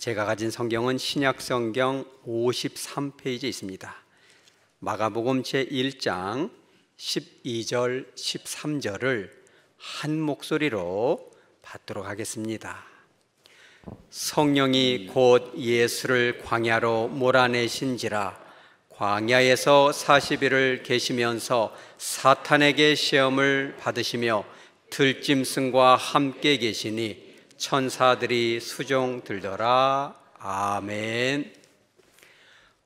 제가 가진 성경은 신약성경 53페이지에 있습니다. 마가복음 제1장 12절, 13절을 한 목소리로 받도록 하겠습니다. 성령이 곧 예수를 광야로 몰아내신지라 광야에서 40일을 계시면서 사탄에게 시험을 받으시며 들짐승과 함께 계시니 천사들이 수종 들더라. 아멘.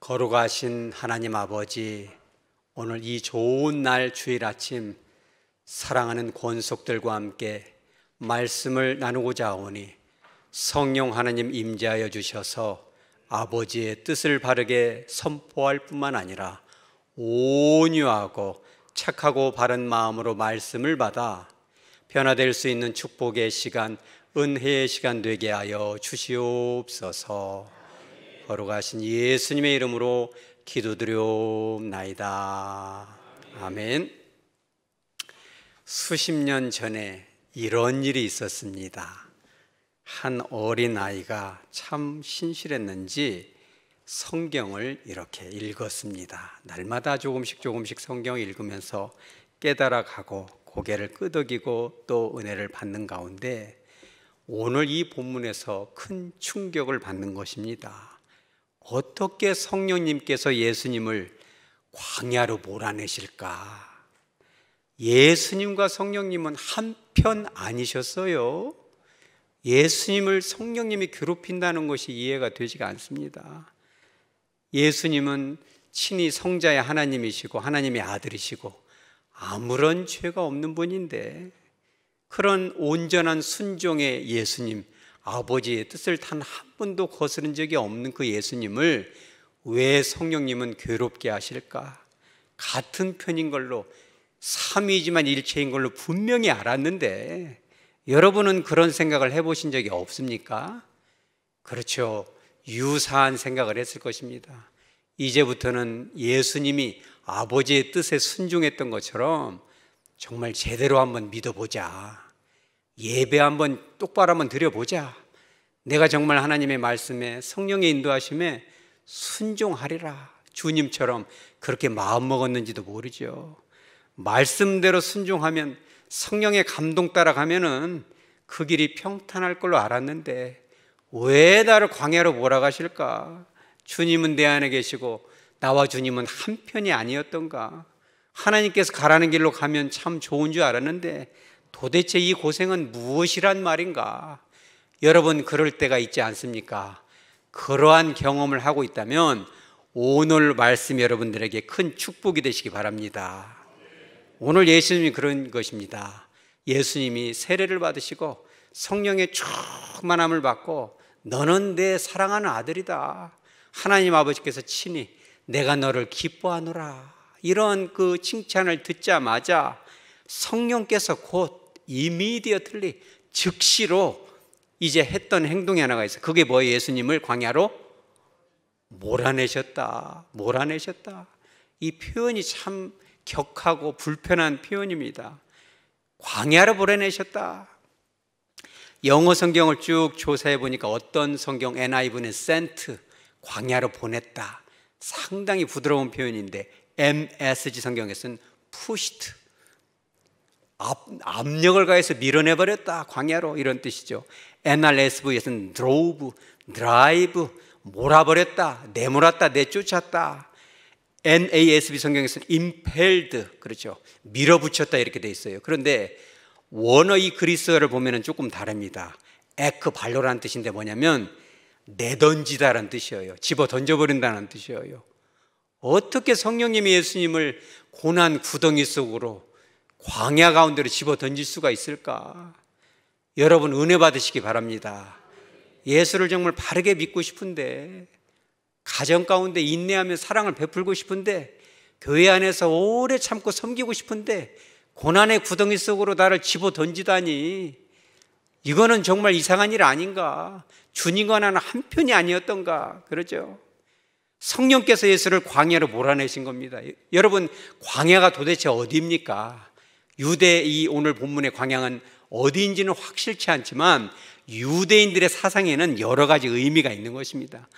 거룩하신 하나님 아버지, 오늘 이 좋은 날 주일 아침 사랑하는 권속들과 함께 말씀을 나누고자 하오니 성령 하나님 임재하여 주셔서 아버지의 뜻을 바르게 선포할 뿐만 아니라 온유하고 착하고 바른 마음으로 말씀을 받아 변화될 수 있는 축복의 시간, 은혜의 시간 되게 하여 주시옵소서. 거룩하신 예수님의 이름으로 기도드리옵나이다. 아멘. 수십 년 전에 이런 일이 있었습니다. 한 어린아이가 참 신실했는지 성경을 이렇게 읽었습니다. 날마다 조금씩 성경을 읽으면서 깨달아가고 고개를 끄덕이고 또 은혜를 받는 가운데 오늘 이 본문에서 큰 충격을 받는 것입니다. 어떻게 성령님께서 예수님을 광야로 몰아내실까? 예수님과 성령님은 한편 아니셨어요. 예수님을 성령님이 괴롭힌다는 것이 이해가 되지가 않습니다. 예수님은 친히 성자의 하나님이시고 하나님의 아들이시고 아무런 죄가 없는 분인데 그런 온전한 순종의 예수님, 아버지의 뜻을 단 한 번도 거스른 적이 없는 그 예수님을 왜 성령님은 괴롭게 하실까? 같은 편인 걸로, 삼위이지만 일체인 걸로 분명히 알았는데 여러분은 그런 생각을 해보신 적이 없습니까? 그렇죠. 유사한 생각을 했을 것입니다. 이제부터는 예수님이 아버지의 뜻에 순종했던 것처럼 정말 제대로 한번 믿어보자. 예배 한번 똑바로 한번 드려보자. 내가 정말 하나님의 말씀에 성령의 인도하심에 순종하리라. 주님처럼 그렇게 마음먹었는지도 모르죠. 말씀대로 순종하면, 성령의 감동 따라가면은 그 길이 평탄할 걸로 알았는데 왜 나를 광야로 몰아가실까? 주님은 내 안에 계시고 나와 주님은 한편이 아니었던가? 하나님께서 가라는 길로 가면 참 좋은 줄 알았는데 도대체 이 고생은 무엇이란 말인가? 여러분 그럴 때가 있지 않습니까? 그러한 경험을 하고 있다면 오늘 말씀이 여러분들에게 큰 축복이 되시기 바랍니다. 오늘 예수님이 그런 것입니다. 예수님이 세례를 받으시고 성령의 충만함을 받고 너는 내 사랑하는 아들이다. 하나님 아버지께서 친히 내가 너를 기뻐하노라. 이런 그 칭찬을 듣자마자 성령께서 곧 immediately 즉시로 이제 했던 행동이 하나가 있어요. 그게 뭐예요? 예수님을 광야로 몰아내셨다. 이 표현이 참 격하고 불편한 표현입니다. 광야로 몰아내셨다. 영어 성경을 쭉 조사해 보니까 어떤 성경 NIV는 sent, 광야로 보냈다. 상당히 부드러운 표현인데 MSG 성경에서는 pushed, 압력을 가해서 밀어내버렸다. 광야로, 이런 뜻이죠. NRSV에서는 drove, drive, 몰아버렸다, 내몰았다, 내쫓았다. NASB 성경에서는 impelled, 그렇죠, 밀어붙였다 이렇게 돼 있어요. 그런데 원어 이 그리스어를 보면 조금 다릅니다. 에크발로라는 뜻인데 뭐냐면 내던지다라는 뜻이에요. 집어 던져버린다는 뜻이에요. 어떻게 성령님이 예수님을 고난 구덩이 속으로 광야 가운데로 집어 던질 수가 있을까? 여러분 은혜 받으시기 바랍니다. 예수를 정말 바르게 믿고 싶은데, 가정 가운데 인내하며 사랑을 베풀고 싶은데, 교회 안에서 오래 참고 섬기고 싶은데 고난의 구덩이 속으로 나를 집어 던지다니, 이거는 정말 이상한 일 아닌가? 주님과 나는 한편이 아니었던가? 그러죠. 성령께서 예수를 광야로 몰아내신 겁니다. 여러분 광야가 도대체 어디입니까? 유대 이 오늘 본문의 광야는 어디인지는 확실치 않지만 유대인들의 사상에는 여러 가지 의미가 있는 것입니다.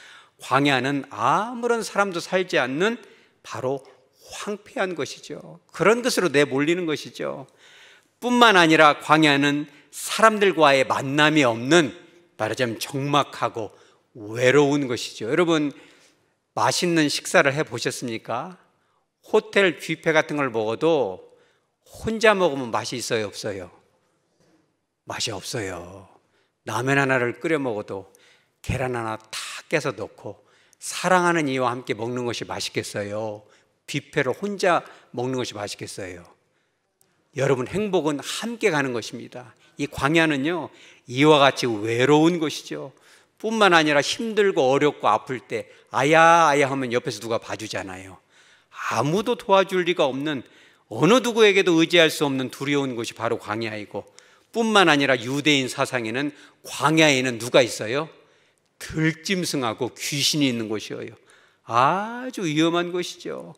광야는 아무런 사람도 살지 않는 바로 황폐한 것이죠. 그런 것으로 내몰리는 것이죠. 뿐만 아니라 광야는 사람들과의 만남이 없는, 말하자면 적막하고 외로운 것이죠. 여러분, 맛있는 식사를 해보셨습니까? 호텔 뷔페 같은 걸 먹어도 혼자 먹으면 맛이 있어요, 없어요? 맛이 없어요. 라면 하나를 끓여 먹어도 계란 하나 탁 깨서 넣고 사랑하는 이와 함께 먹는 것이 맛있겠어요? 뷔페로 혼자 먹는 것이 맛있겠어요? 여러분, 행복은 함께 가는 것입니다. 이 광야는요, 이와 같이 외로운 것이죠. 뿐만 아니라 힘들고 어렵고 아플 때 아야 아야 하면 옆에서 누가 봐주잖아요. 아무도 도와줄 리가 없는, 어느 누구에게도 의지할 수 없는 두려운 곳이 바로 광야이고, 뿐만 아니라 유대인 사상에는 광야에는 누가 있어요? 들짐승하고 귀신이 있는 곳이에요. 아주 위험한 곳이죠.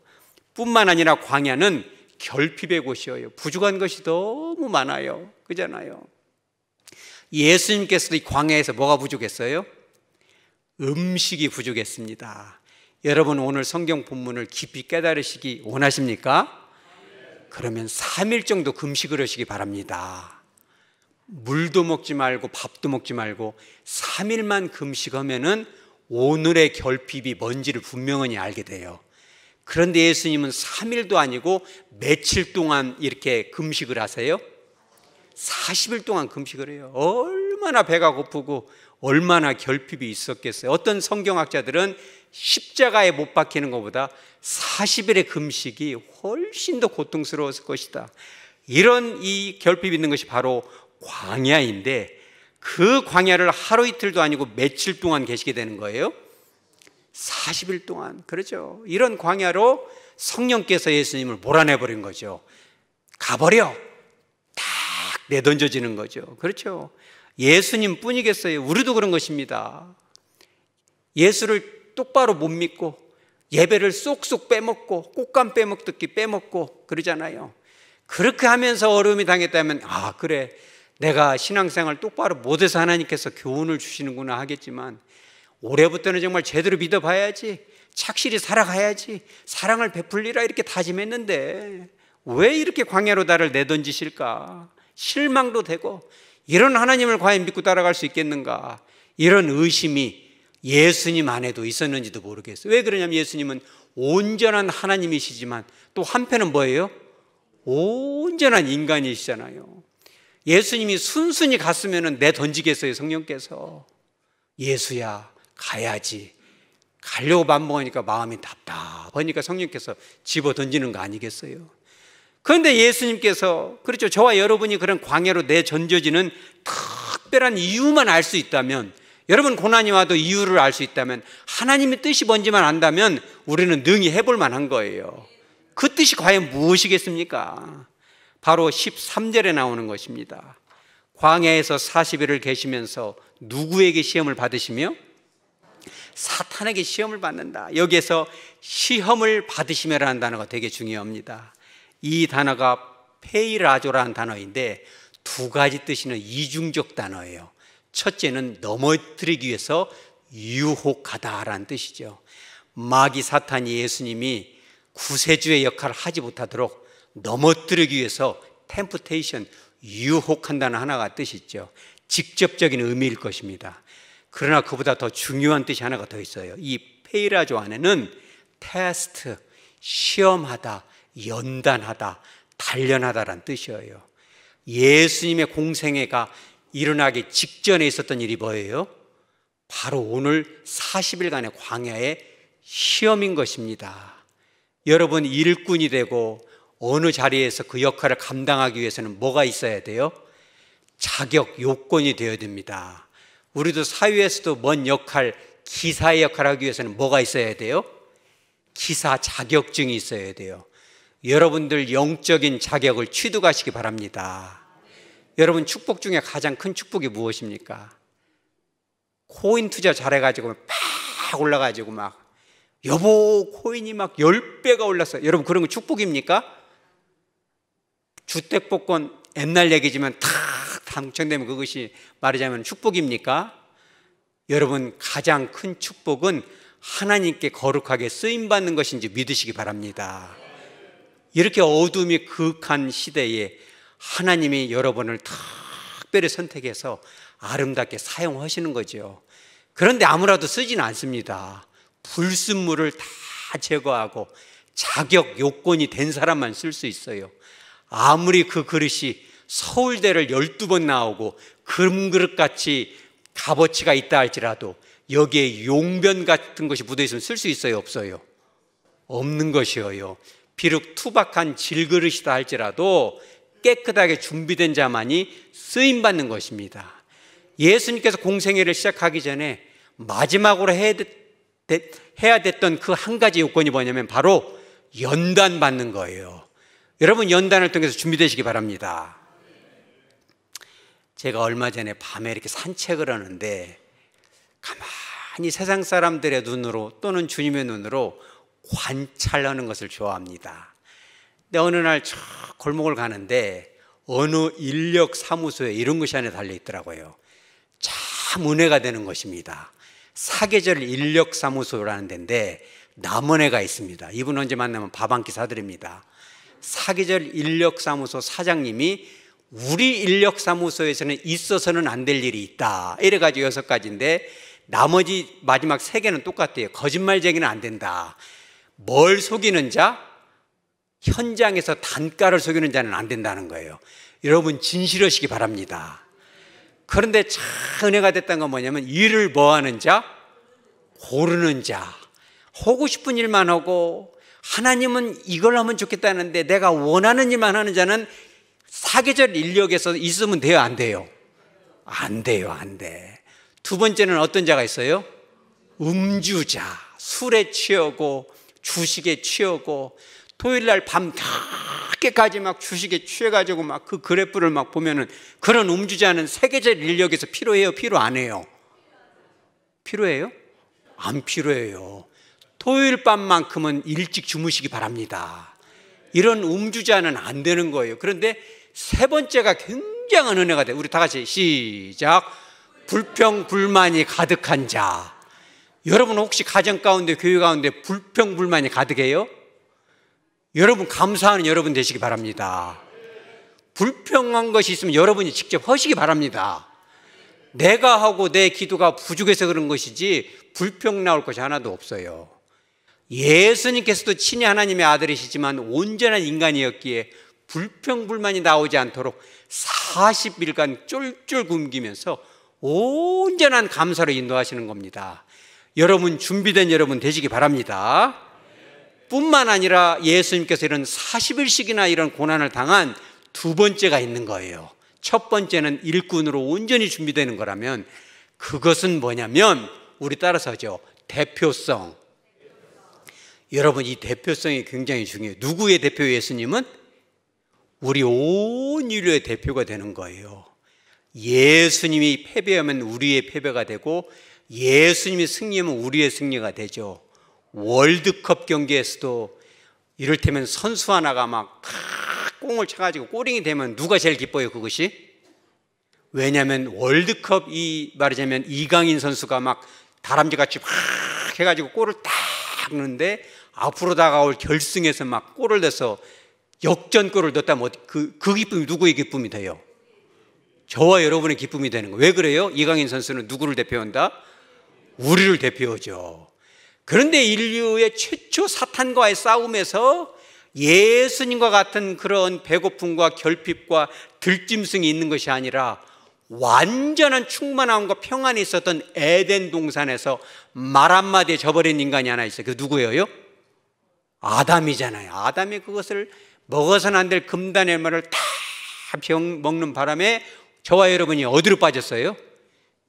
뿐만 아니라 광야는 결핍의 곳이에요. 부족한 것이 너무 많아요. 그잖아요. 예수님께서도 이 광야에서 뭐가 부족했어요? 음식이 부족했습니다. 여러분, 오늘 성경 본문을 깊이 깨달으시기 원하십니까? 그러면 3일 정도 금식을 하시기 바랍니다. 물도 먹지 말고 밥도 먹지 말고 3일만 금식하면은 오늘의 결핍이 뭔지를 분명히 알게 돼요. 그런데 예수님은 3일도 아니고 며칠 동안 이렇게 금식을 하세요? 40일 동안 금식을 해요. 얼마나 배가 고프고 얼마나 결핍이 있었겠어요. 어떤 성경학자들은 십자가에 못 박히는 것보다 40일의 금식이 훨씬 더 고통스러웠을 것이다. 이런 이 결핍이 있는 것이 바로 광야인데, 그 광야를 하루 이틀도 아니고 며칠 동안 계시게 되는 거예요? 40일 동안. 그렇죠. 이런 광야로 성령께서 예수님을 몰아내버린 거죠. 가버려! 딱 내던져지는 거죠. 그렇죠. 예수님 뿐이겠어요? 우리도 그런 것입니다. 예수를 똑바로 못 믿고 예배를 쏙쏙 빼먹고 꽃감 빼먹듯이 빼먹고 그러잖아요. 그렇게 하면서 어려움이 당했다면, 아 그래, 내가 신앙생활 똑바로 못해서 하나님께서 교훈을 주시는구나 하겠지만, 올해부터는 정말 제대로 믿어봐야지, 착실히 살아가야지, 사랑을 베풀리라 이렇게 다짐했는데 왜 이렇게 광야로 나를 내던지실까? 실망도 되고, 이런 하나님을 과연 믿고 따라갈 수 있겠는가? 이런 의심이 예수님 안에도 있었는지도 모르겠어요. 왜 그러냐면 예수님은 온전한 하나님이시지만 또 한편은 뭐예요? 온전한 인간이시잖아요. 예수님이 순순히 갔으면 내던지겠어요? 성령께서 예수야 가야지, 가려고 맘먹으니까 마음이 답답하니까 성령께서 집어 던지는 거 아니겠어요? 그런데 예수님께서, 그렇죠, 저와 여러분이 그런 광야로 내던져지는 특별한 이유만 알 수 있다면, 여러분 고난이 와도 이유를 알 수 있다면, 하나님의 뜻이 뭔지만 안다면 우리는 능히 해볼 만한 거예요. 그 뜻이 과연 무엇이겠습니까? 바로 13절에 나오는 것입니다. 광야에서 40일을 계시면서 누구에게 시험을 받으시며? 사탄에게 시험을 받는다. 여기에서 시험을 받으시며라는 단어가 되게 중요합니다. 이 단어가 페이라조라는 단어인데 두 가지 뜻이는 이중적 단어예요. 첫째는 넘어뜨리기 위해서 유혹하다라는 뜻이죠. 마귀 사탄이 예수님이 구세주의 역할을 하지 못하도록 넘어뜨리기 위해서 템프테이션, 유혹한다는 하나가 뜻이 있죠. 직접적인 의미일 것입니다. 그러나 그보다 더 중요한 뜻이 하나가 더 있어요. 이 페이라조 안에는 테스트, 시험하다, 연단하다, 단련하다라는 뜻이에요. 예수님의 공생애가 일어나기 직전에 있었던 일이 뭐예요? 바로 오늘 40일간의 광야의 시험인 것입니다. 여러분, 일꾼이 되고 어느 자리에서 그 역할을 감당하기 위해서는 뭐가 있어야 돼요? 자격, 요건이 되어야 됩니다. 우리도 사회에서도 뭔 역할, 기사의 역할을 하기 위해서는 뭐가 있어야 돼요? 기사 자격증이 있어야 돼요. 여러분들 영적인 자격을 취득하시기 바랍니다. 여러분, 축복 중에 가장 큰 축복이 무엇입니까? 코인 투자 잘해가지고 막 올라가지고 막 여보 코인이 막 10배가 올랐어요. 여러분, 그런 거 축복입니까? 주택복권 옛날 얘기지만 탁 당첨되면 그것이 말하자면 축복입니까? 여러분, 가장 큰 축복은 하나님께 거룩하게 쓰임받는 것인지 믿으시기 바랍니다. 이렇게 어둠이 그윽한 시대에 하나님이 여러분을 특별히 선택해서 아름답게 사용하시는 거죠. 그런데 아무라도 쓰지는 않습니다. 불순물을 다 제거하고 자격 요건이 된 사람만 쓸 수 있어요. 아무리 그 그릇이 서울대를 12번 나오고 금그릇같이 값어치가 있다 할지라도 여기에 용변 같은 것이 묻어 있으면 쓸 수 있어요, 없어요? 없는 것이에요. 비록 투박한 질그릇이다 할지라도 깨끗하게 준비된 자만이 쓰임받는 것입니다. 예수님께서 공생애를 시작하기 전에 마지막으로 해야 됐던 그 한 가지 요건이 뭐냐면 바로 연단 받는 거예요. 여러분, 연단을 통해서 준비되시기 바랍니다. 제가 얼마 전에 밤에 이렇게 산책을 하는데 가만히 세상 사람들의 눈으로 또는 주님의 눈으로 관찰하는 것을 좋아합니다. 근데 어느 날 저 골목을 가는데 어느 인력사무소에 이런 것이 안에 달려있더라고요. 참 은혜가 되는 것입니다. 사계절 인력사무소라는 데인데 남원에가 있습니다. 이분 언제 만나면 밥 한 끼 사드립니다. 사계절 인력사무소 사장님이 우리 인력사무소에서는 있어서는 안 될 일이 있다, 이래가지고 6가지인데 나머지 마지막 3개는 똑같아요. 거짓말쟁이는 안 된다. 뭘 속이는 자? 현장에서 단가를 속이는 자는 안 된다는 거예요. 여러분, 진실하시기 바랍니다. 그런데 참 은혜가 됐던 건 뭐냐면 일을 뭐 하는 자? 고르는 자. 하고 싶은 일만 하고 하나님은 이걸 하면 좋겠다는데 내가 원하는 일만 하는 자는 사계절 인력에서 있으면 돼요, 안 돼요? 안 돼요, 안 돼. 두 번째는 어떤 자가 있어요? 음주자. 술에 취하고 주식에 취하고 토요일날 밤 늦게까지 막 주식에 취해가지고 막 그 그래프를 막 보면은 그런 음주자는 사계절 인력에서 필요해요, 필요 안 해요? 필요해요? 안 필요해요. 토요일 밤만큼은 일찍 주무시기 바랍니다. 이런 음주자는 안 되는 거예요. 그런데 세 번째가 굉장한 은혜가 돼요. 우리 다 같이 시작. 불평 불만이 가득한 자. 여러분, 혹시 가정 가운데 교회 가운데 불평 불만이 가득해요? 여러분, 감사하는 여러분 되시기 바랍니다. 불평한 것이 있으면 여러분이 직접 하시기 바랍니다. 내가 하고 내 기도가 부족해서 그런 것이지 불평 나올 것이 하나도 없어요. 예수님께서도 친히 하나님의 아들이시지만 온전한 인간이었기에 불평불만이 나오지 않도록 40일간 쫄쫄 굶기면서 온전한 감사로 인도하시는 겁니다. 여러분, 준비된 여러분 되시기 바랍니다. 뿐만 아니라 예수님께서 이런 40일씩이나 이런 고난을 당한 두 번째가 있는 거예요. 첫 번째는 일꾼으로 온전히 준비되는 거라면 그것은 뭐냐면 우리 따라서 하죠. 대표성. 여러분, 이 대표성이 굉장히 중요해요. 누구의 대표? 예수님은 우리 온 인류의 대표가 되는 거예요. 예수님이 패배하면 우리의 패배가 되고 예수님이 승리하면 우리의 승리가 되죠. 월드컵 경기에서도 이를테면 선수 하나가 막 꽁을 쳐가지고 골인이 되면 누가 제일 기뻐요, 그것이? 왜냐하면 월드컵 말하자면 이강인 선수가 막 다람쥐같이 막 해가지고 골을 딱 넣는데 앞으로 다가올 결승에서 막 골을 넣어서 역전골을 넣었다면 그 기쁨이 누구의 기쁨이 돼요? 저와 여러분의 기쁨이 되는 거예요. 왜 그래요? 이강인 선수는 누구를 대표한다? 우리를 대표하죠. 그런데 인류의 최초 사탄과의 싸움에서 예수님과 같은 그런 배고픔과 결핍과 들짐승이 있는 것이 아니라 완전한 충만함과 평안이 있었던 에덴 동산에서 말 한마디에 져버린 인간이 하나 있어요. 그 누구예요? 아담이잖아요. 아담이 그것을 먹어서는 안 될 금단의 말을 다 먹는 바람에 저와 여러분이 어디로 빠졌어요?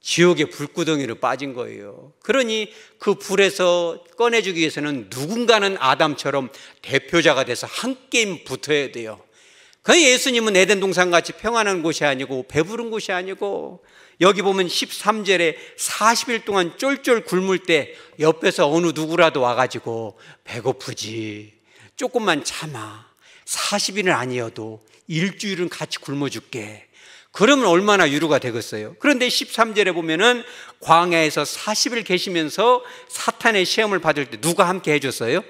지옥의 불구덩이로 빠진 거예요. 그러니 그 불에서 꺼내주기 위해서는 누군가는 아담처럼 대표자가 돼서 함께 붙어야 돼요. 그 예수님은 에덴 동산같이 평안한 곳이 아니고 배부른 곳이 아니고 여기 보면 13절에 40일 동안 쫄쫄 굶을 때 옆에서 어느 누구라도 와가지고 배고프지 조금만 참아 40일은 아니어도 일주일은 같이 굶어줄게. 그러면 얼마나 유료가 되겠어요? 그런데 13절에 보면은 광야에서 40일 계시면서 사탄의 시험을 받을 때 누가 함께 해줬어요?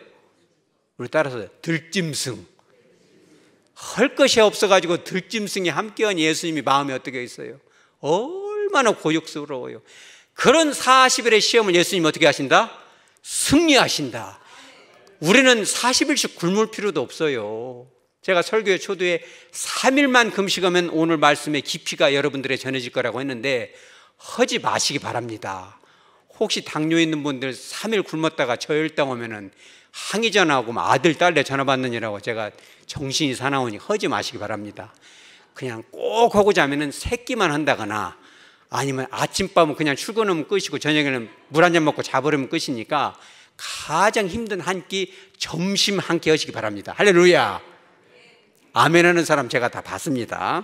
우리 따라서 들짐승. 할 것이 없어가지고 들짐승이 함께한 예수님이 마음이 어떻게 있어요? 얼마나 고육스러워요. 그런 40일의 시험을 예수님이 어떻게 하신다? 승리하신다. 우리는 40일씩 굶을 필요도 없어요. 제가 설교의 초두에 3일만 금식하면 오늘 말씀의 깊이가 여러분들에 전해질 거라고 했는데 하지 마시기 바랍니다. 혹시 당뇨 있는 분들 3일 굶었다가 저혈당 오면은 항의 전화하고 아들, 딸내 전화 받느냐고 제가 정신이 사나우니 하지 마시기 바랍니다. 그냥 꼭 하고 자면은 새끼만 한다거나 아니면 아침밥은 그냥 출근하면 끝이고 저녁에는 물 한 잔 먹고 자버리면 끝이니까 가장 힘든 한 끼 점심 한 끼 하시기 바랍니다. 할렐루야. 아멘 하는 사람 제가 다 봤습니다.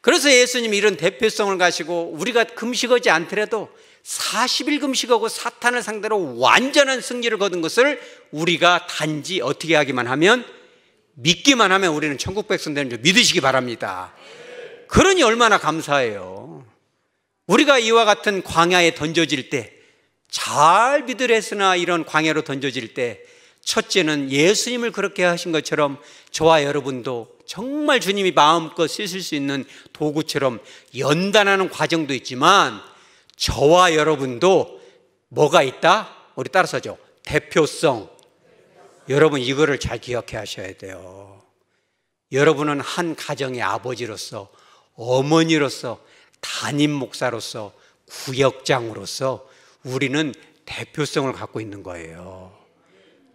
그래서 예수님이 이런 대표성을 가지고 우리가 금식하지 않더라도 40일 금식하고 사탄을 상대로 완전한 승리를 거둔 것을 우리가 단지 어떻게 하기만 하면, 믿기만 하면 우리는 천국 백성 되는 줄 믿으시기 바랍니다. 그러니 얼마나 감사해요. 우리가 이와 같은 광야에 던져질 때, 잘 믿으랬으나 이런 광야로 던져질 때, 첫째는 예수님을 그렇게 하신 것처럼 저와 여러분도 정말 주님이 마음껏 쓰실 수 있는 도구처럼 연단하는 과정도 있지만 저와 여러분도 뭐가 있다? 우리 따라서 하죠. 대표성. 여러분 이거를 잘 기억해 하셔야 돼요. 여러분은 한 가정의 아버지로서, 어머니로서, 담임 목사로서, 구역장으로서 우리는 대표성을 갖고 있는 거예요.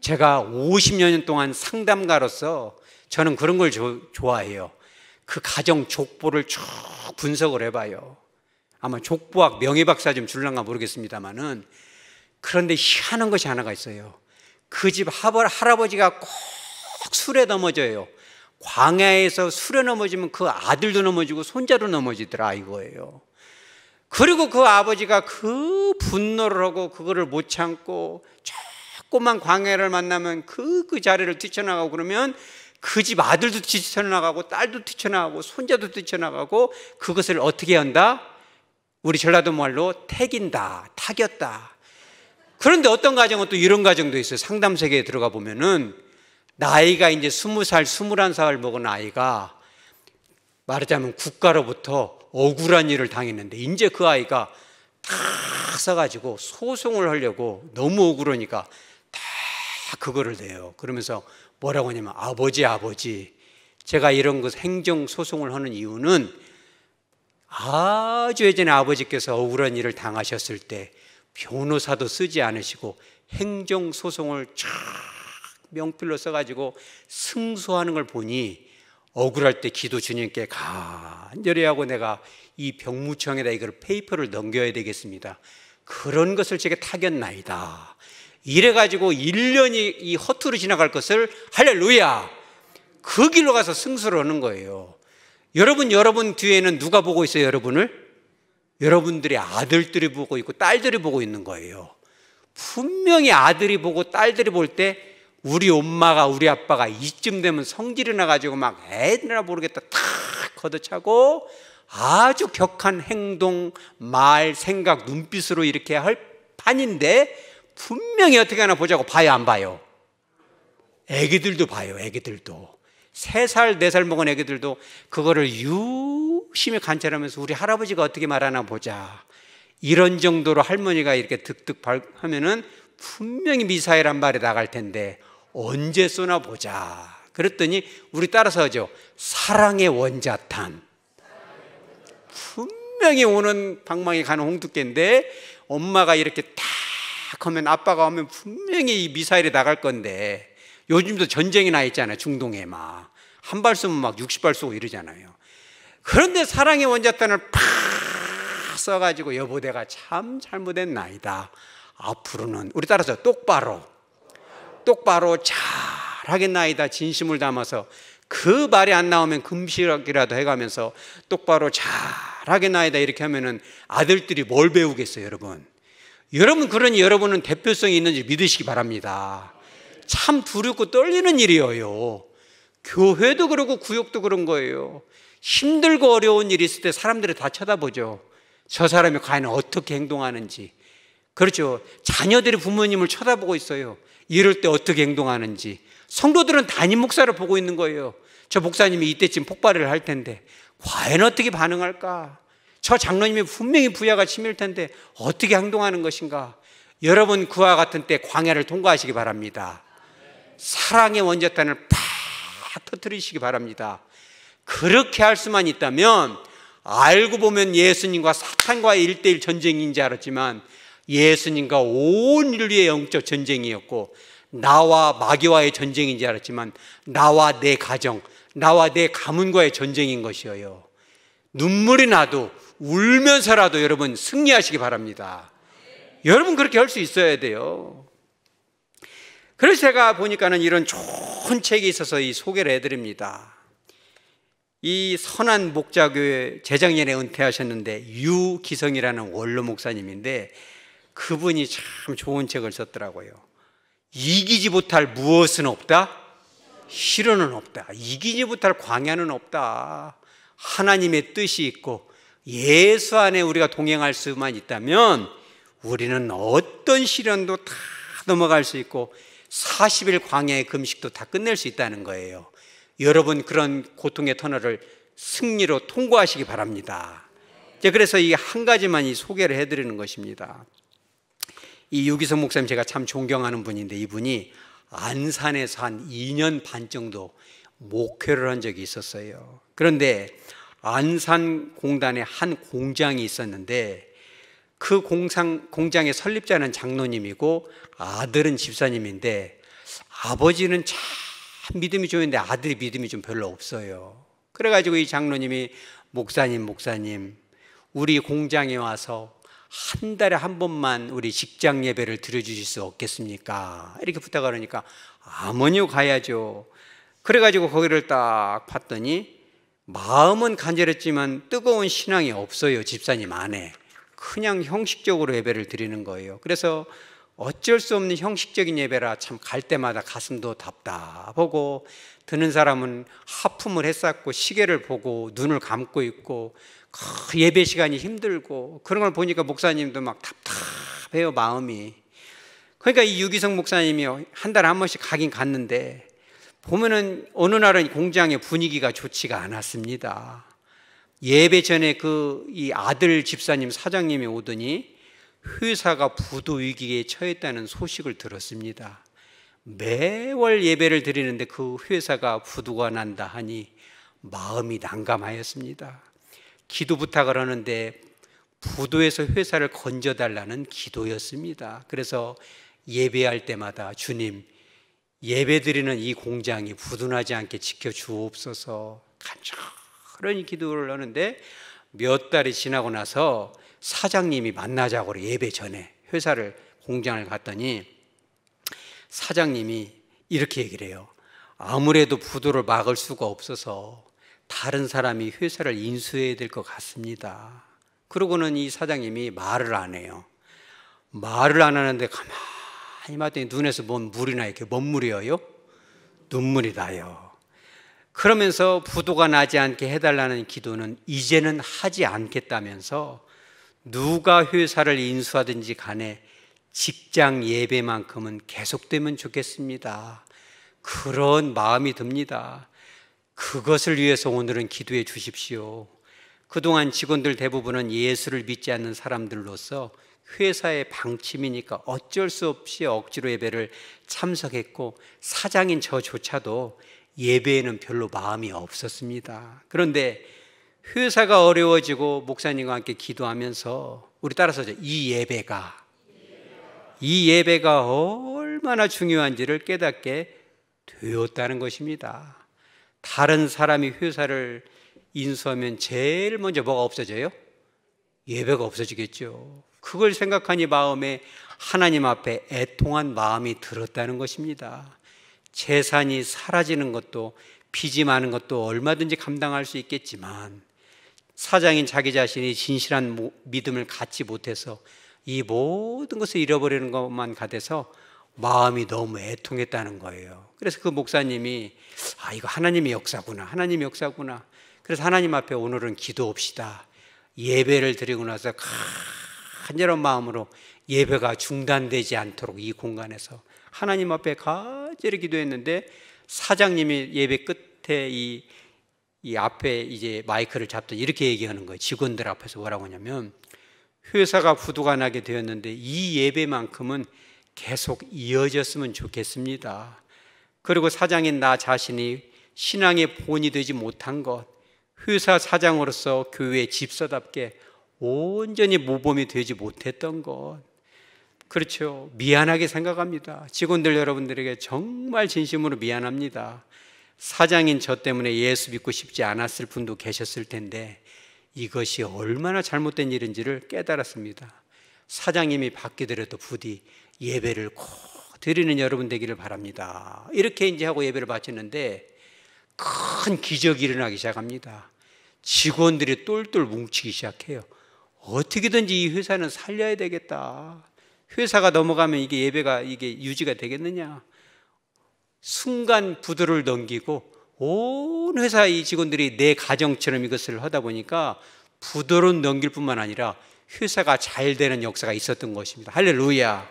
제가 50년 동안 상담가로서 저는 그런 걸 좋아해요. 그 가정 족보를 쭉 분석을 해봐요. 아마 족보학 명예박사 좀 줄란가 모르겠습니다만은, 그런데 희한한 것이 하나가 있어요. 그 집 할아버지가 꼭 술에 넘어져요. 광야에서 술에 넘어지면 그 아들도 넘어지고 손자도 넘어지더라 이거예요. 그리고 그 아버지가 그 분노를 하고 그거를 못 참고 조그만 광야를 만나면 그 자리를 뛰쳐나가고, 그러면 그 집 아들도 뛰쳐나가고 딸도 뛰쳐나가고 손자도 뛰쳐나가고, 그것을 어떻게 한다? 우리 전라도 말로 택인다, 타겼다. 그런데 어떤 가정은 또 이런 가정도 있어요. 상담 세계에 들어가 보면은 나이가 이제 20살, 21살 먹은 아이가 말하자면 국가로부터 억울한 일을 당했는데 이제 그 아이가 다 써가지고 소송을 하려고 너무 억울하니까 다 그거를 내요. 그러면서 뭐라고 하냐면 아버지 제가 이런 것 행정소송을 하는 이유는 아주 예전에 아버지께서 억울한 일을 당하셨을 때 변호사도 쓰지 않으시고 행정소송을 쫙 명필로 써가지고 승소하는 걸 보니 억울할 때 기도 주님께 간절히 하고 내가 이 병무청에다 이걸 페이퍼를 넘겨야 되겠습니다. 그런 것을 제가 타겼나이다. 이래가지고 1년이 이 허투루 지나갈 것을 할렐루야 그 길로 가서 승소를 하는 거예요. 여러분 뒤에는 누가 보고 있어요? 여러분을? 여러분들의 아들들이 보고 있고 딸들이 보고 있는 거예요. 분명히 아들이 보고 딸들이 볼 때 우리 엄마가 우리 아빠가 이쯤 되면 성질이 나가지고 막 애들이나 모르겠다 탁 걷어차고 아주 격한 행동, 말, 생각, 눈빛으로 이렇게 할 판인데 분명히 어떻게 하나 보자고 봐요, 안 봐요? 애기들도 봐요. 애기들도 3살, 4살 먹은 애기들도 그거를 유심히 관찰하면서 우리 할아버지가 어떻게 말하나 보자. 이런 정도로 할머니가 이렇게 득득 하면은 분명히 미사일 한 발이 나갈 텐데 언제 쏘나 보자. 그랬더니 우리 따라서 하죠. 사랑의 원자탄. 분명히 오는 방망이 가는 홍두깨인데 엄마가 이렇게 딱 하면 아빠가 오면 분명히 이 미사일이 나갈 건데, 요즘도 전쟁이 나 있잖아요. 중동에 막 한 발 쏘면 막 60발 쏘고 이러잖아요. 그런데 사랑의 원자탄을 팍 쏴가지고 여보 내가 참 잘못했나이다. 앞으로는 우리 따라서 똑바로 잘하겠나이다. 진심을 담아서 그 말이 안 나오면 금식이라도 해가면서 똑바로 잘하겠나이다 이렇게 하면은 아들들이 뭘 배우겠어요, 여러분? 그러니 여러분은 대표성이 있는지 믿으시기 바랍니다. 참 두렵고 떨리는 일이에요. 교회도 그러고 구역도 그런 거예요. 힘들고 어려운 일이 있을 때 사람들이 다 쳐다보죠. 저 사람이 과연 어떻게 행동하는지. 그렇죠. 자녀들이 부모님을 쳐다보고 있어요. 이럴 때 어떻게 행동하는지. 성도들은 담임 목사를 보고 있는 거예요. 저 목사님이 이때쯤 폭발을 할 텐데 과연 어떻게 반응할까? 저 장로님이 분명히 부야가 치밀 텐데 어떻게 행동하는 것인가? 여러분 그와 같은 때 광야를 통과하시기 바랍니다. 사랑의 원자탄을 팍 터뜨리시기 바랍니다. 그렇게 할 수만 있다면 알고 보면 예수님과 사탄과의 1대1 전쟁인 줄 알았지만 예수님과 온 인류의 영적 전쟁이었고 나와 마귀와의 전쟁인 줄 알았지만 나와 내 가정, 나와 내 가문과의 전쟁인 것이에요. 눈물이 나도 울면서라도 여러분 승리하시기 바랍니다. 여러분 그렇게 할 수 있어야 돼요. 그래서 제가 보니까는 이런 좋은 책이 있어서 이 소개를 해드립니다. 이 선한 목자교회 재작년에 은퇴하셨는데 유기성이라는 원로 목사님인데 그분이 참 좋은 책을 썼더라고요. 이기지 못할 무엇은 없다? 실현은 없다. 이기지 못할 광야는 없다. 하나님의 뜻이 있고 예수 안에 우리가 동행할 수만 있다면 우리는 어떤 시련도 다 넘어갈 수 있고 40일 광야의 금식도 다 끝낼 수 있다는 거예요. 여러분 그런 고통의 터널을 승리로 통과하시기 바랍니다. 그래서 이 한 가지만 이 소개를 해드리는 것입니다. 이 유기성 목사님 제가 참 존경하는 분인데 이분이 안산에서 한 2년 반 정도 목회를 한 적이 있었어요. 그런데 안산 공단에 한 공장이 있었는데 그 공장의 설립자는 장로님이고 아들은 집사님인데 아버지는 참 믿음이 좋은데 아들이 믿음이 좀 별로 없어요. 그래가지고 이 장로님이 목사님 우리 공장에 와서 한 달에 한 번만 우리 직장 예배를 드려주실 수 없겠습니까? 이렇게 부탁을 하니까 아무니요 가야죠. 그래가지고 거기를 딱 봤더니 마음은 간절했지만 뜨거운 신앙이 없어요. 집사님 안에 그냥 형식적으로 예배를 드리는 거예요. 그래서 어쩔 수 없는 형식적인 예배라 참 갈 때마다 가슴도 답답하고 드는 사람은 하품을 했었고 시계를 보고 눈을 감고 있고 예배 시간이 힘들고 그런 걸 보니까 목사님도 막 답답해요 마음이. 그러니까 이 유기성 목사님이 한 달에 한 번씩 가긴 갔는데 보면은 어느 날은 공장의 분위기가 좋지가 않았습니다. 예배 전에 이 아들 집사님 사장님이 오더니 회사가 부도 위기에 처했다는 소식을 들었습니다. 매월 예배를 드리는데 그 회사가 부도가 난다 하니 마음이 난감하였습니다. 기도 부탁을 하는데 부도에서 회사를 건져달라는 기도였습니다. 그래서 예배할 때마다 주님 예배 드리는 이 공장이 부도나지 않게 지켜주옵소서 간절히 기도를 하는데 몇 달이 지나고 나서 사장님이 만나자고 그래. 예배 전에 공장을 갔더니 사장님이 이렇게 얘기를 해요. 아무래도 부도를 막을 수가 없어서 다른 사람이 회사를 인수해야 될 것 같습니다. 그러고는 이 사장님이 말을 안 해요. 말을 안 하는데 가만히 봤더니 눈에서 뭔 물이 나요. 이렇게 뭔 물이에요? 눈물이 나요. 그러면서 부도가 나지 않게 해달라는 기도는 이제는 하지 않겠다면서 누가 회사를 인수하든지 간에 직장 예배만큼은 계속되면 좋겠습니다. 그런 마음이 듭니다. 그것을 위해서 오늘은 기도해 주십시오. 그동안 직원들 대부분은 예수를 믿지 않는 사람들로서 회사의 방침이니까 어쩔 수 없이 억지로 예배를 참석했고 사장인 저조차도 예배에는 별로 마음이 없었습니다. 그런데 회사가 어려워지고 목사님과 함께 기도하면서 우리 따라서 이 예배가 얼마나 중요한지를 깨닫게 되었다는 것입니다. 다른 사람이 회사를 인수하면 제일 먼저 뭐가 없어져요? 예배가 없어지겠죠. 그걸 생각하니 마음에 하나님 앞에 애통한 마음이 들었다는 것입니다. 재산이 사라지는 것도 빚이 많은 것도 얼마든지 감당할 수 있겠지만 사장인 자기 자신이 진실한 믿음을 갖지 못해서 이 모든 것을 잃어버리는 것만 같아서 마음이 너무 애통했다는 거예요. 그래서 그 목사님이 이거 하나님의 역사구나. 그래서 하나님 앞에 오늘은 기도합시다. 예배를 드리고 나서 간절한 마음으로 예배가 중단되지 않도록 이 공간에서 하나님 앞에 간절히 기도했는데, 사장님이 예배 끝에 이 앞에 이제 마이크를 잡더니 이렇게 얘기하는 거예요. 직원들 앞에서 뭐라고 하냐면, 회사가 부도가 나게 되었는데 이 예배만큼은 계속 이어졌으면 좋겠습니다. 그리고 사장인 나 자신이 신앙의 본이 되지 못한 것, 회사 사장으로서 교회 집사답게 온전히 모범이 되지 못했던 것, 그렇죠. 미안하게 생각합니다. 직원들 여러분들에게 정말 진심으로 미안합니다. 사장인 저 때문에 예수 믿고 싶지 않았을 분도 계셨을 텐데 이것이 얼마나 잘못된 일인지를 깨달았습니다. 사장님이 바뀌더라도 부디 예배를 꼭 드리는 여러분 되기를 바랍니다. 이렇게 이제 하고 예배를 바쳤는데 큰 기적이 일어나기 시작합니다. 직원들이 똘똘 뭉치기 시작해요. 어떻게든지 이 회사는 살려야 되겠다. 회사가 넘어가면 이게 예배가 이게 유지가 되겠느냐. 순간 부도를 넘기고 온 회사 이 직원들이 내 가정처럼 이것을 하다 보니까 부도를 넘길 뿐만 아니라 회사가 잘 되는 역사가 있었던 것입니다. 할렐루야.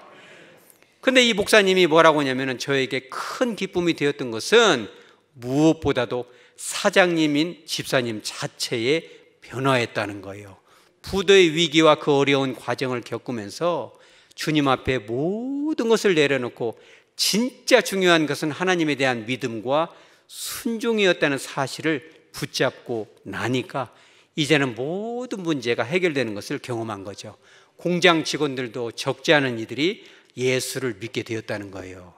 근데 이 목사님이 뭐라고 하냐면은, 저에게 큰 기쁨이 되었던 것은 무엇보다도 사장님인 집사님 자체의 변화했다는 거예요. 부도의 위기와 그 어려운 과정을 겪으면서 주님 앞에 모든 것을 내려놓고 진짜 중요한 것은 하나님에 대한 믿음과 순종이었다는 사실을 붙잡고 나니까 이제는 모든 문제가 해결되는 것을 경험한 거죠. 공장 직원들도 적지 않은 이들이 예수를 믿게 되었다는 거예요.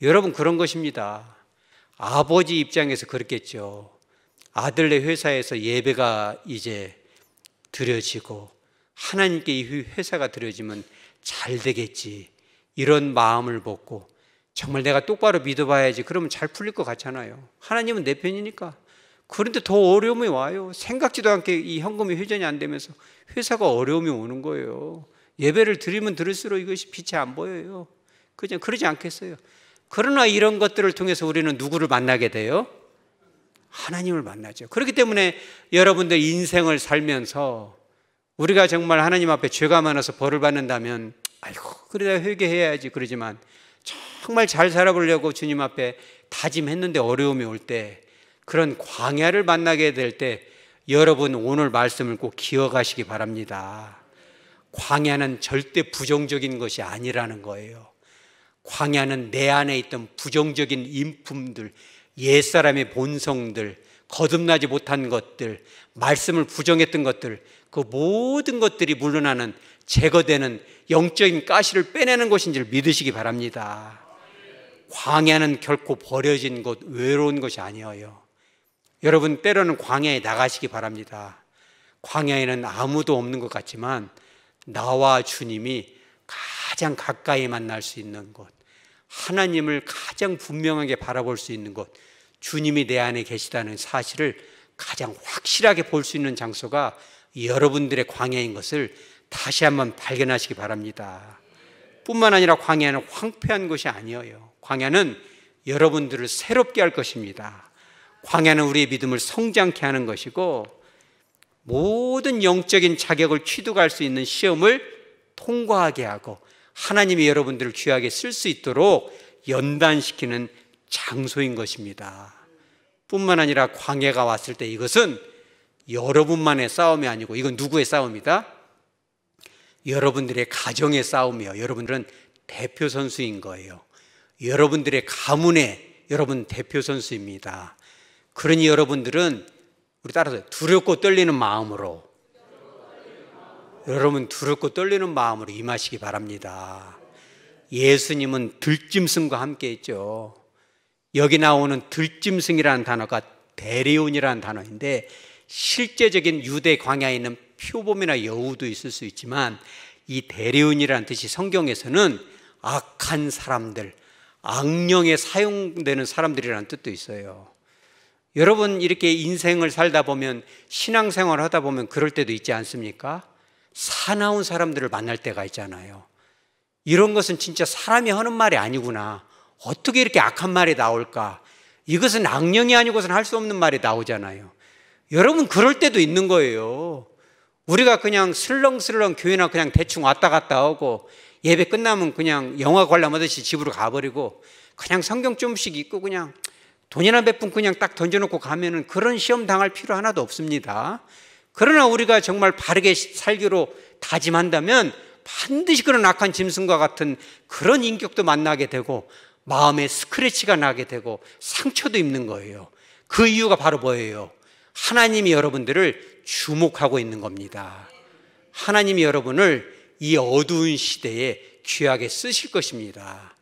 여러분, 그런 것입니다. 아버지 입장에서 그렇겠죠. 아들네 회사에서 예배가 이제 드려지고 하나님께 이 회사가 드려지면 잘 되겠지, 이런 마음을 먹고 정말 내가 똑바로 믿어봐야지, 그러면 잘 풀릴 것 같잖아요. 하나님은 내 편이니까. 그런데 더 어려움이 와요. 생각지도 않게 이 현금이 회전이 안 되면서 회사가 어려움이 오는 거예요. 예배를 드리면 들을수록 이것이 빛이 안 보여요. 그냥 그러지 않겠어요? 그러나 이런 것들을 통해서 우리는 누구를 만나게 돼요? 하나님을 만나죠. 그렇기 때문에 여러분들 인생을 살면서 우리가 정말 하나님 앞에 죄가 많아서 벌을 받는다면 아이고 그래야 회개해야지 그러지만, 정말 잘 살아보려고 주님 앞에 다짐했는데 어려움이 올 때, 그런 광야를 만나게 될 때 여러분 오늘 말씀을 꼭 기억하시기 바랍니다. 광야는 절대 부정적인 것이 아니라는 거예요. 광야는 내 안에 있던 부정적인 인품들, 옛사람의 본성들, 거듭나지 못한 것들, 말씀을 부정했던 것들, 그 모든 것들이 물러나는, 제거되는 영적인 가시를 빼내는 것인 줄 믿으시기 바랍니다. 광야는 결코 버려진 곳, 외로운 것이 아니에요. 여러분, 때로는 광야에 나가시기 바랍니다. 광야에는 아무도 없는 것 같지만 나와 주님이 가장 가까이 만날 수 있는 곳, 하나님을 가장 분명하게 바라볼 수 있는 곳, 주님이 내 안에 계시다는 사실을 가장 확실하게 볼 수 있는 장소가 여러분들의 광야인 것을 다시 한번 발견하시기 바랍니다. 뿐만 아니라 광야는 황폐한 것이 아니에요. 광야는 여러분들을 새롭게 할 것입니다. 광야는 우리의 믿음을 성장케 하는 것이고, 모든 영적인 자격을 취득할 수 있는 시험을 통과하게 하고 하나님이 여러분들을 귀하게 쓸 수 있도록 연단시키는 장소인 것입니다. 뿐만 아니라 광야가 왔을 때 이것은 여러분만의 싸움이 아니고 이건 누구의 싸움이다? 여러분들의 가정의 싸움이에요. 여러분들은 대표 선수인 거예요. 여러분들의 가문의 여러분 대표 선수입니다. 그러니 여러분들은, 우리 따라서 두렵고 떨리는 마음으로, 여러분 두렵고 떨리는 마음으로 임하시기 바랍니다. 예수님은 들짐승과 함께 했죠. 여기 나오는 들짐승이라는 단어가 데리온이라는 단어인데, 실제적인 유대 광야에 있는 표범이나 여우도 있을 수 있지만 이 데리온이라는 뜻이 성경에서는 악한 사람들, 악령에 사용되는 사람들이라는 뜻도 있어요. 여러분, 이렇게 인생을 살다 보면, 신앙생활을 하다 보면 그럴 때도 있지 않습니까? 사나운 사람들을 만날 때가 있잖아요. 이런 것은 진짜 사람이 하는 말이 아니구나, 어떻게 이렇게 악한 말이 나올까, 이것은 악령이 아니고서는 할 수 없는 말이 나오잖아요. 여러분 그럴 때도 있는 거예요. 우리가 그냥 슬렁슬렁 교회나 그냥 대충 왔다 갔다 하고 예배 끝나면 그냥 영화 관람하듯이 집으로 가버리고 그냥 성경 좀씩 읽고 그냥 돈이나 몇 푼 그냥 딱 던져놓고 가면은 그런 시험 당할 필요 하나도 없습니다. 그러나 우리가 정말 바르게 살기로 다짐한다면 반드시 그런 악한 짐승과 같은 그런 인격도 만나게 되고 마음에 스크래치가 나게 되고 상처도 입는 거예요. 그 이유가 바로 뭐예요? 하나님이 여러분들을 주목하고 있는 겁니다. 하나님이 여러분을 이 어두운 시대에 귀하게 쓰실 것입니다.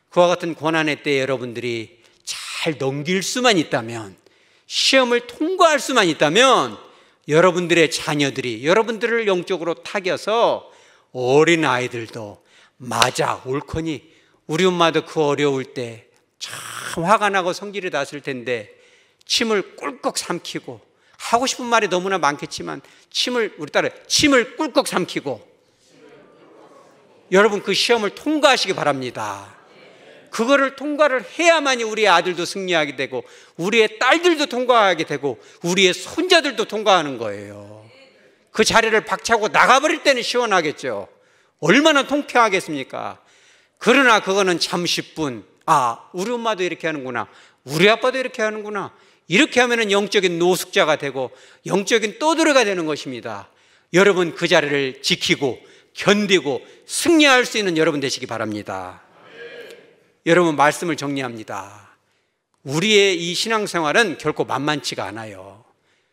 그와 같은 고난의 때에 여러분들이 잘 넘길 수만 있다면, 시험을 통과할 수만 있다면 여러분들의 자녀들이 여러분들을 영적으로 타겨서 어린 아이들도 맞아 옳거니 우리 엄마도 그 어려울 때 참 화가 나고 성질이 났을 텐데 침을 꿀꺽 삼키고, 하고 싶은 말이 너무나 많겠지만 우리 딸은 침을 꿀꺽 삼키고 여러분 그 시험을 통과하시기 바랍니다. 그거를 통과를 해야만이 우리의 아들도 승리하게 되고 우리의 딸들도 통과하게 되고 우리의 손자들도 통과하는 거예요. 그 자리를 박차고 나가버릴 때는 시원하겠죠. 얼마나 통쾌하겠습니까? 그러나 그거는 잠시뿐. 우리 엄마도 이렇게 하는구나, 우리 아빠도 이렇게 하는구나, 이렇게 하면은 영적인 노숙자가 되고 영적인 떠들어가 되는 것입니다. 여러분 그 자리를 지키고 견디고 승리할 수 있는 여러분 되시기 바랍니다. 여러분 말씀을 정리합니다. 우리의 이 신앙생활은 결코 만만치가 않아요.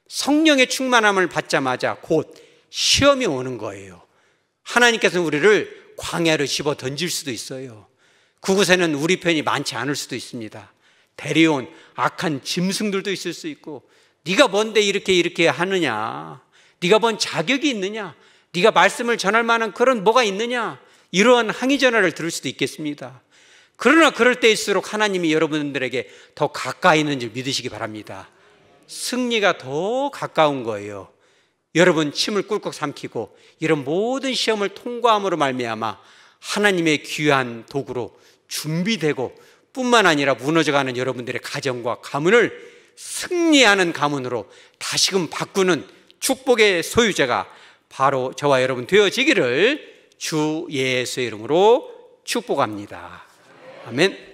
성령의 충만함을 받자마자 곧 시험이 오는 거예요. 하나님께서는 우리를 광야로 집어 던질 수도 있어요. 그곳에는 우리 편이 많지 않을 수도 있습니다. 데려온 악한 짐승들도 있을 수 있고, 네가 뭔데 이렇게 하느냐, 네가 뭔 자격이 있느냐, 네가 말씀을 전할 만한 그런 뭐가 있느냐, 이러한 항의 전화를 들을 수도 있겠습니다. 그러나 그럴 때일수록 하나님이 여러분들에게 더 가까이 있는 줄 믿으시기 바랍니다. 승리가 더 가까운 거예요. 여러분 침을 꿀꺽 삼키고 이런 모든 시험을 통과함으로 말미암아 하나님의 귀한 도구로 준비되고 뿐만 아니라 무너져가는 여러분들의 가정과 가문을 승리하는 가문으로 다시금 바꾸는 축복의 소유자가 바로 저와 여러분 되어지기를 주 예수의 이름으로 축복합니다. 아멘.